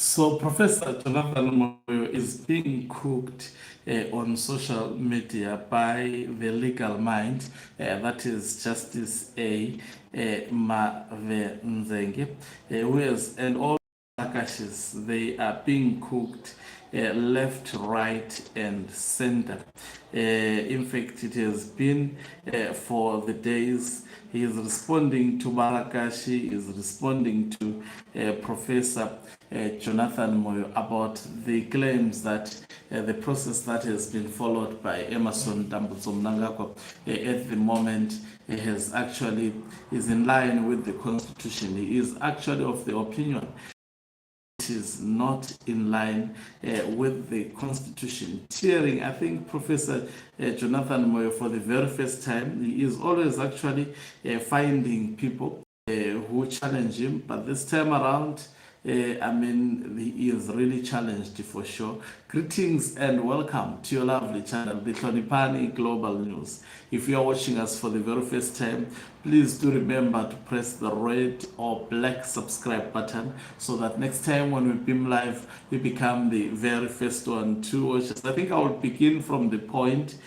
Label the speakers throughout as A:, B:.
A: So Professor Jonathan Moyo is being cooked on social media by the legal mind, that is Justice A. Mavedzenge, and all Akashis, they are being cooked left, right, and center. In fact, it has been for the days. He is responding to Marakashi, is responding to Professor Jonathan Moyo about the claims that the process that has been followed by Emerson Dambudzo Mnangagwa at the moment is in line with the Constitution. He is actually of the opinion is not in line with the Constitution. Tearing, I think Professor Jonathan Moyo, for the very first time, he is always actually finding people who challenge him, but this time around, he is really challenged for sure. Greetings and welcome to your lovely channel, the Tonipani Global News. If you are watching us for the very first time, please do remember to press the red or black subscribe button so that next time when we beam live, we become the very first one to watch us. I think I will begin from the point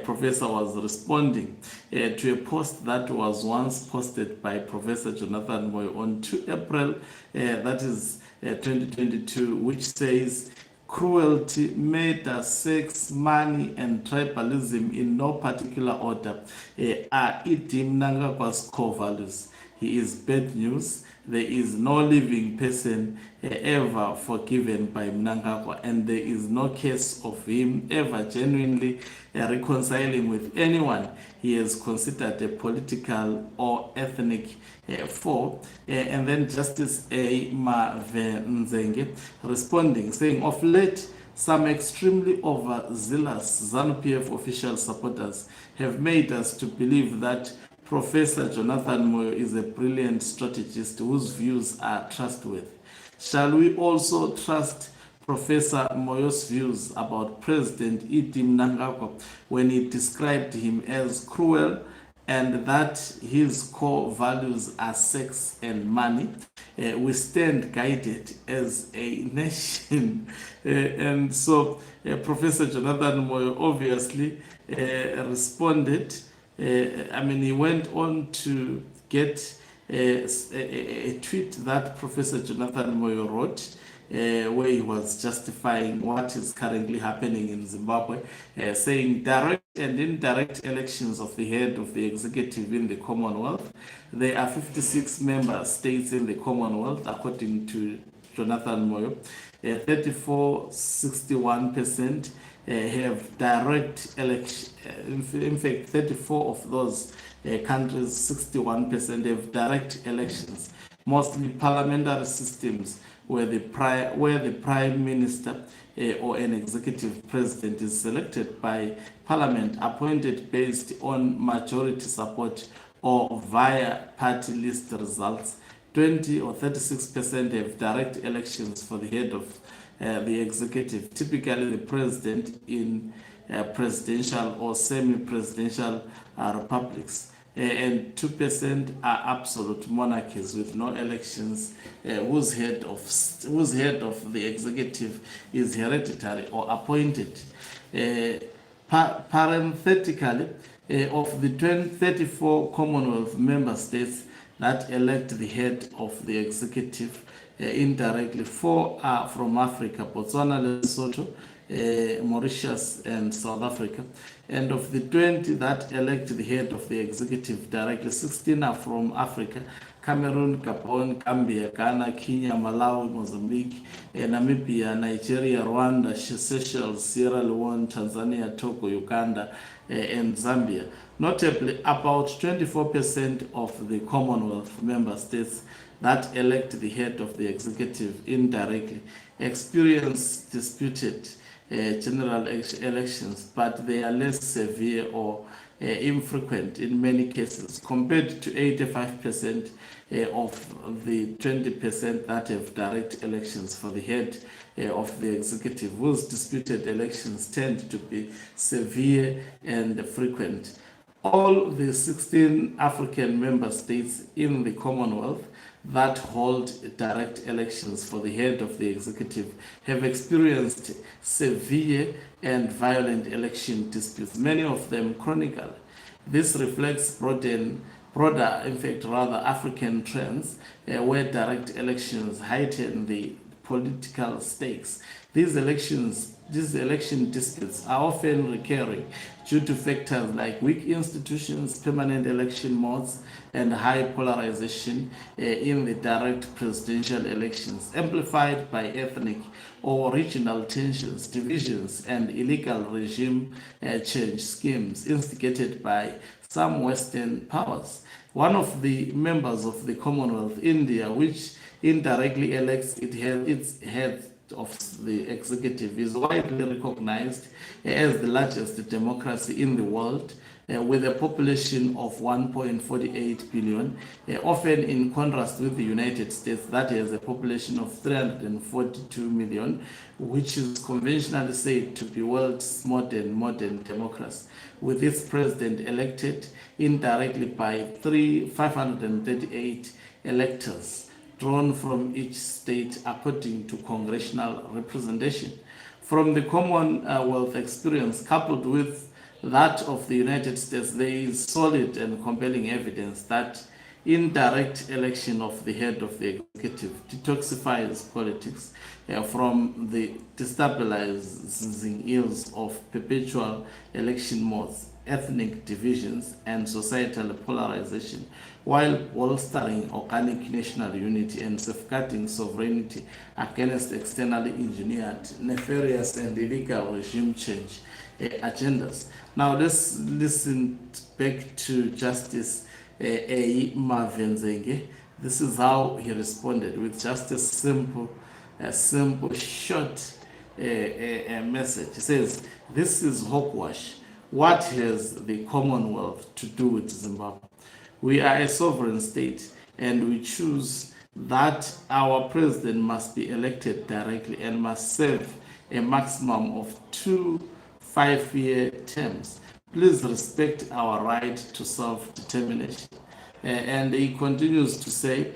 A: Professor was responding to a post that was once posted by Professor Jonathan Moyo on 2 April, that is 2022, which says, cruelty, murder, sex, money, and tribalism in no particular order are Itim Mnangagwa's core values. He is bad news. There is no living person ever forgiven by Mnangagwa, and there is no case of him ever genuinely reconciling with anyone he has considered a political or ethnic foe. And then Justice A. Mavedzenge responding, saying, of late, some extremely overzealous ZANU-PF official supporters have made us to believe that Professor Jonathan Moyo is a brilliant strategist whose views are trustworthy. Shall we also trust Professor Moyo's views about President Itim Mnangagwa when he described him as cruel and that his core values are sex and money? We stand guided as a nation. And so Professor Jonathan Moyo obviously responded. He went on to get a tweet that Professor Jonathan Moyo wrote, where he was justifying what is currently happening in Zimbabwe, saying direct and indirect elections of the head of the executive in the Commonwealth. There are 56 member states in the Commonwealth, according to Jonathan Moyo. 64.61% have direct election. In fact, 34 of those countries, 61% have direct elections, mostly parliamentary systems where the prime minister or an executive president is selected by parliament, appointed based on majority support or via party list results. 20 or 36% have direct elections for the head of the executive, typically the president in presidential or semi-presidential republics. And 2% are absolute monarchies with no elections, whose head of the executive is hereditary or appointed. Parenthetically, of the 34 Commonwealth member states that elect the head of the executive indirectly, 4 are from Africa: Botswana, Lesotho, Mauritius, and South Africa. And of the 20 that elect the head of the executive directly, 16 are from Africa: Cameroon, Gabon, Gambia, Ghana, Kenya, Malawi, Mozambique, Namibia, Nigeria, Rwanda, Seychelles, Sierra Leone, Tanzania, Togo, Uganda, and Zambia. Notably, about 24% of the Commonwealth member states that elect the head of the executive indirectly experience disputed general elections, but they are less severe or infrequent in many cases, compared to 85% of the 20% that have direct elections for the head of the executive, whose disputed elections tend to be severe and frequent. All the 16 African member states in the Commonwealth that hold direct elections for the head of the executive have experienced severe and violent election disputes, many of them chronicle. This reflects broader, in fact, rather African trends where direct elections heighten the political stakes. These election disputes are often recurring due to factors like weak institutions, permanent election modes, and high polarization in the direct presidential elections, amplified by ethnic or regional tensions, divisions, and illegal regime change schemes instigated by some Western powers. One of the members of the Commonwealth, India, which indirectly elects its head of the executive, is widely recognized as the largest democracy in the world, with a population of 1.48 billion, often in contrast with the United States, that has a population of 342 million, which is conventionally said to be world's modern democracy, with its president elected indirectly by 538 electors drawn from each state according to congressional representation. From the Commonwealth experience, coupled with that of the United States, there is solid and compelling evidence that indirect election of the head of the executive detoxifies politics from the destabilizing ills of perpetual election modes, ethnic divisions, and societal polarization, while bolstering organic national unity and safeguarding sovereignty against externally engineered, nefarious, and illegal regime change agendas. Now let's listen back to Justice A Mavedzenge. This is how he responded with just a simple, short message. He says, "This is hogwash. What has the Commonwealth to do with Zimbabwe? We are a sovereign state, and we choose that our president must be elected directly and must serve a maximum of 2 5-year terms. Please respect our right to self-determination." And he continues to say,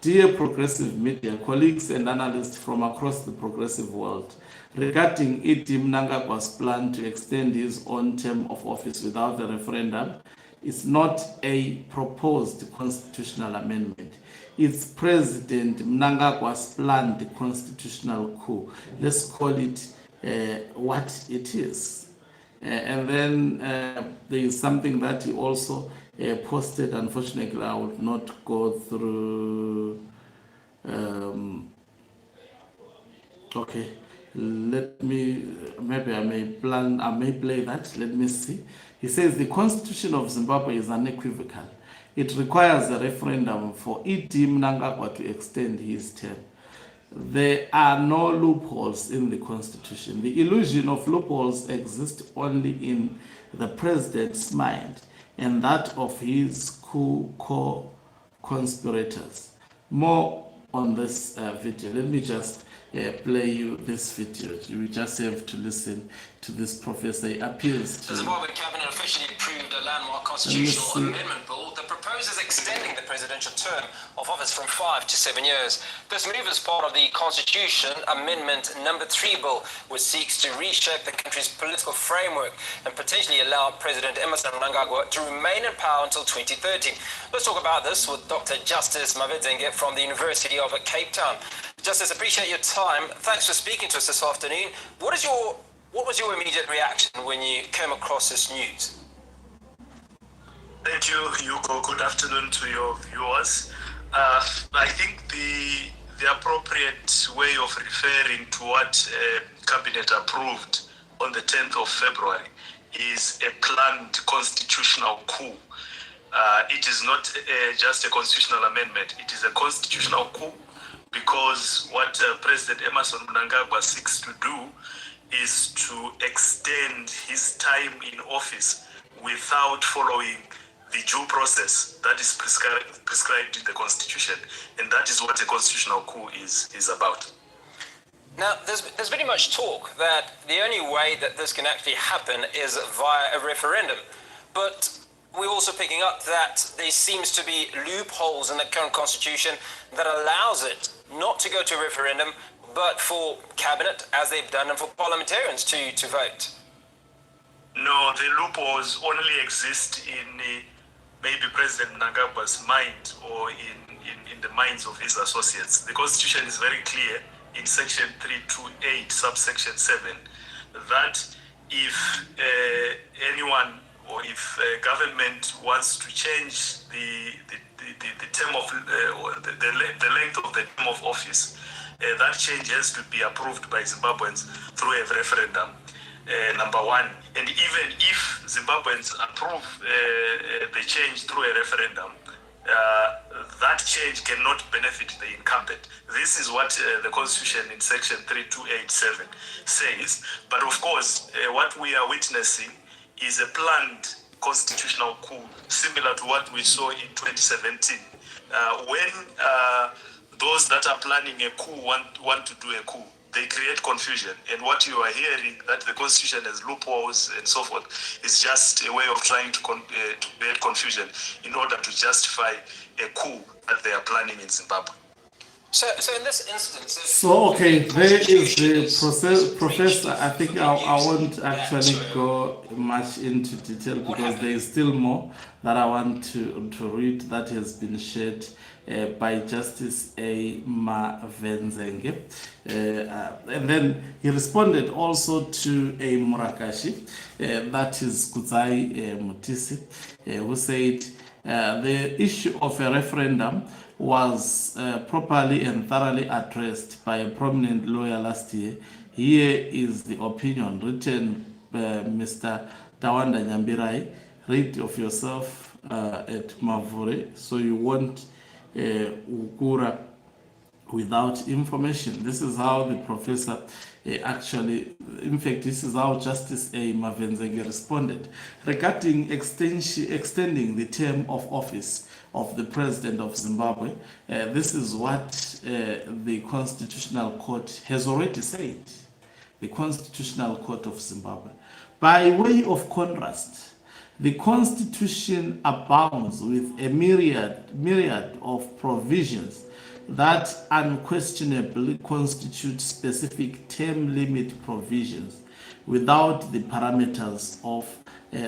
A: "Dear progressive media, colleagues and analysts from across the progressive world, regarding E.D. Mnangagwa's plan to extend his own term of office without a referendum, it's not a proposed constitutional amendment. It's President Mnangagwa's planned constitutional coup. Let's call it what it is." And then there is something that he also posted. Unfortunately, I would not go through. Okay, let me, maybe I may play that. Let me see. He says the Constitution of Zimbabwe is unequivocal. It requires a referendum for E.D. Mnangagwa to extend his term. There are no loopholes in the Constitution. The illusion of loopholes exists only in the president's mind and that of his coup co-conspirators. More on this video. Let me just play you this video. You just have to listen to this professor. He appeals to...
B: The Zimbabwe cabinet officially approved a landmark constitutional amendment bill that proposes extending the presidential term of office from 5 to 7 years. This move is part of the Constitution Amendment Number 3 bill, which seeks to reshape the country's political framework and potentially allow President Emerson Mnangagwa to remain in power until 2030. Let's talk about this with Dr. Justice Mavedzenge from the University of Cape Town. Justice, appreciate your time. Thanks for speaking to us this afternoon. What was your immediate reaction when you came across this news?
C: Thank you, Yuko. Good afternoon to your viewers. I think the appropriate way of referring to what Cabinet approved on the 10th of February is a planned constitutional coup. It is not just a constitutional amendment. It is a constitutional coup because what President Emerson Mnangagwa seeks to do is to extend his time in office without following the due process that is prescribed in the Constitution. And that is what a constitutional coup is about.
B: Now, there's very much talk that the only way that this can actually happen is via a referendum. But We're also picking up that there seems to be loopholes in the current constitution that allows it not to go to a referendum, but for cabinet, as they've done, and for parliamentarians to vote.
C: No, the loopholes only exist in maybe President Mnangagwa's mind or in the minds of his associates. The Constitution is very clear in Section 328, subsection 7, that if anyone or if government wants to change the term of or the length of the term of office, that change has to be approved by Zimbabweans through a referendum. Number one, and even if Zimbabweans approve the change through a referendum, that change cannot benefit the incumbent. This is what the Constitution in Section 3287 says. But of course, what we are witnessing is a planned constitutional coup, similar to what we saw in 2017. When those that are planning a coup want to do a coup, they create confusion. And what you are hearing, that the Constitution has loopholes and so forth, is just a way of trying to create confusion in order to justify a coup that they are planning in Zimbabwe.
B: So in this instance...
A: So, okay, there is the professor. I think I won't actually go much into detail because there is still more that I want to read that has been shared by Justice A Mavedzenge. And then he responded also to a Murakashi, that is Kudzai Mutisi, who said the issue of a referendum was properly and thoroughly addressed by a prominent lawyer last year. Here is the opinion written by Mr. Tawanda Nyambirai. Read of yourself at Mavure, so you won't ukura without information. This is how the professor actually, in fact, this is how Justice A. Mavedzenge responded regarding extending the term of office of the President of Zimbabwe. This is what the Constitutional Court has already said. The Constitutional Court of Zimbabwe. By way of contrast, the Constitution abounds with a myriad of provisions that unquestionably constitute specific term limit provisions without the parameters of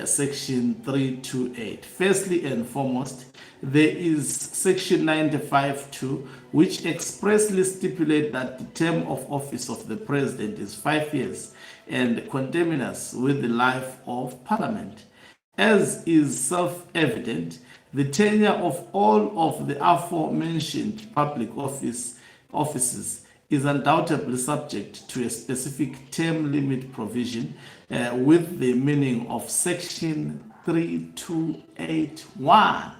A: Section 328. Firstly and foremost, there is Section 95(2), which expressly stipulates that the term of office of the President is 5 years and contemporaneous with the life of Parliament. As is self-evident, the tenure of all of the aforementioned public offices is undoubtedly subject to a specific term limit provision with the meaning of Section 3281,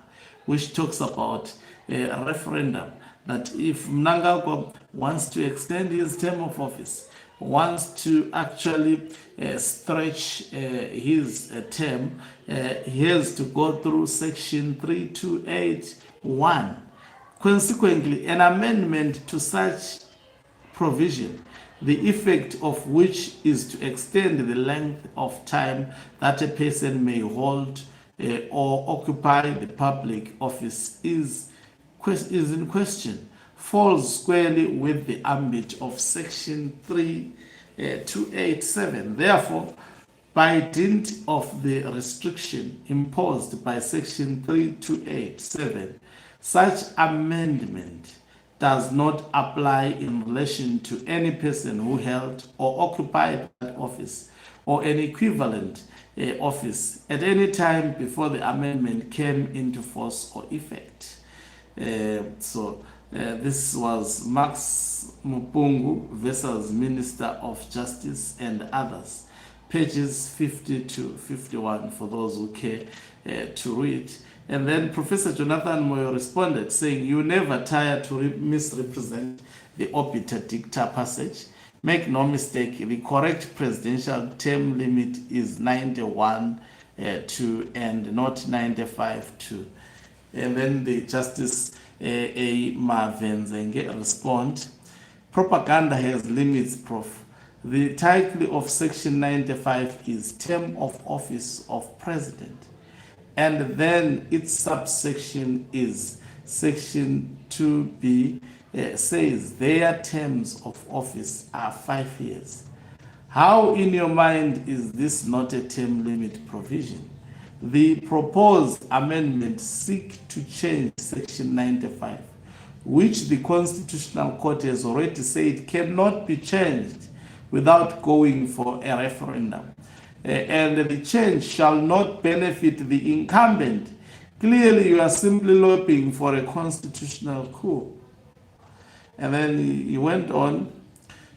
A: which talks about a referendum, that if Mnangagwa wants to extend his term of office, wants to actually stretch his term, he has to go through Section 3281. Consequently, an amendment to such provision, the effect of which is to extend the length of time that a person may hold or occupy the public office is in question, falls squarely with the ambit of Section 3287. Therefore, by dint of the restriction imposed by Section 3287, such amendment does not apply in relation to any person who held or occupied that office or an equivalent office at any time before the amendment came into force or effect. This was Max Mupungu versus Minister of Justice and others. Pages 50 to 51 for those who care to read. And then Professor Jonathan Moyo responded saying, "You never tire to misrepresent the obiter dicta passage. Make no mistake, the correct presidential term limit is 91(2) and not 95(2). And then the Justice A. Mavedzenge respond, "Propaganda has limits, Prof. The title of Section 95 is Term of Office of President. and then its subsection is section 2B, says their terms of office are 5 years. How in your mind is this not a term limit provision? The proposed amendment seeks to change section 95, which the Constitutional Court has already said cannot be changed without going for a referendum. And the change shall not benefit the incumbent. Clearly, you are simply lobbying for a constitutional coup. And then he went on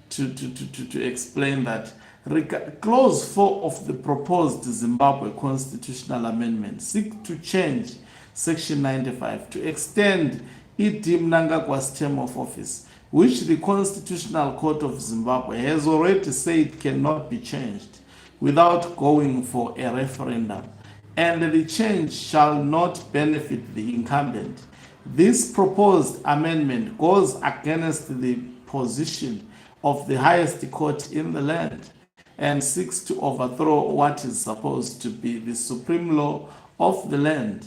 A: to explain that Clause 4 of the proposed Zimbabwe constitutional amendment seeks to change Section 95 to extend Idi Mnangagwa's term of office, which the Constitutional Court of Zimbabwe has already said cannot be changed without going for a referendum, and the change shall not benefit the incumbent. This proposed amendment goes against the position of the highest court in the land and seeks to overthrow what is supposed to be the supreme law of the land.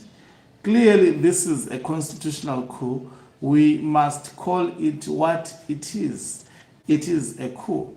A: Clearly, this is a constitutional coup. We must call it what it is. It is a coup.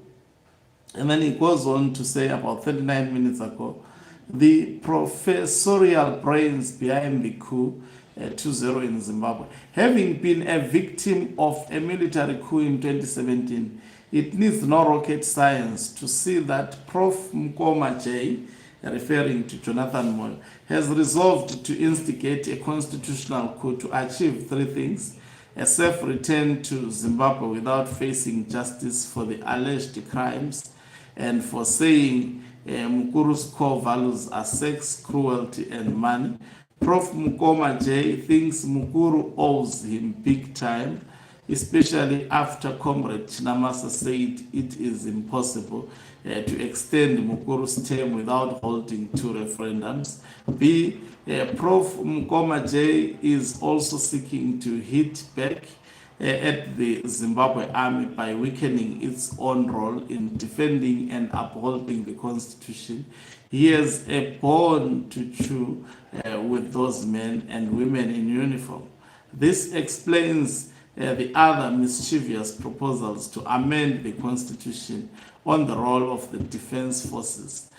A: And then he goes on to say about 39 minutes ago, the professorial brains behind the coup 2-0 in Zimbabwe. Having been a victim of a military coup in 2017, it needs no rocket science to see that Prof. Mkoma J, referring to Jonathan Moyo, has resolved to instigate a constitutional coup to achieve 3 things: a safe return to Zimbabwe without facing justice for the alleged crimes, and for saying Mukuru's core values are sex, cruelty, and money. Prof. Mkoma J thinks Mukuru owes him big time, especially after Comrade Chinamasa said it is impossible to extend Mukuru's term without holding 2 referendums. B. Prof. Mkoma J is also seeking to hit back at the Zimbabwe army by weakening its own role in defending and upholding the constitution. He has a bone to chew with those men and women in uniform. This explains the other mischievous proposals to amend the constitution on the role of the defense forces.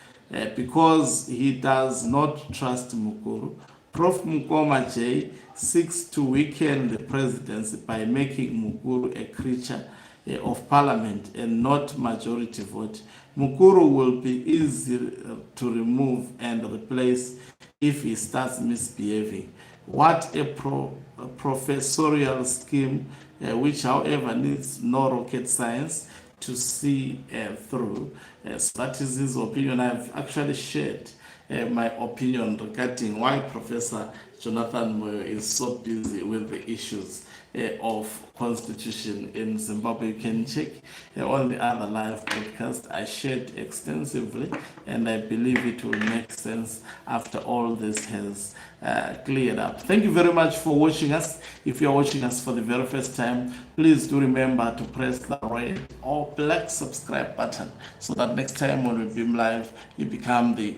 A: Because he does not trust Mukuru, Prof. Mkoma J seeks to weaken the presidency by making Mukuru a creature of parliament and not majority vote. Mukuru will be easy to remove and replace if he starts misbehaving. What a professorial scheme, which however needs no rocket science to see through. So that is his opinion. I've actually shared my opinion regarding why Professor Jonathan Moyo is so busy with the issues of constitution in Zimbabwe. You can check on the other live podcast I shared extensively, and I believe it will make sense after all this has cleared up. Thank you very much for watching us. If you're watching us for the very first time, please do remember to press the red or black subscribe button so that next time when we beam live, you become the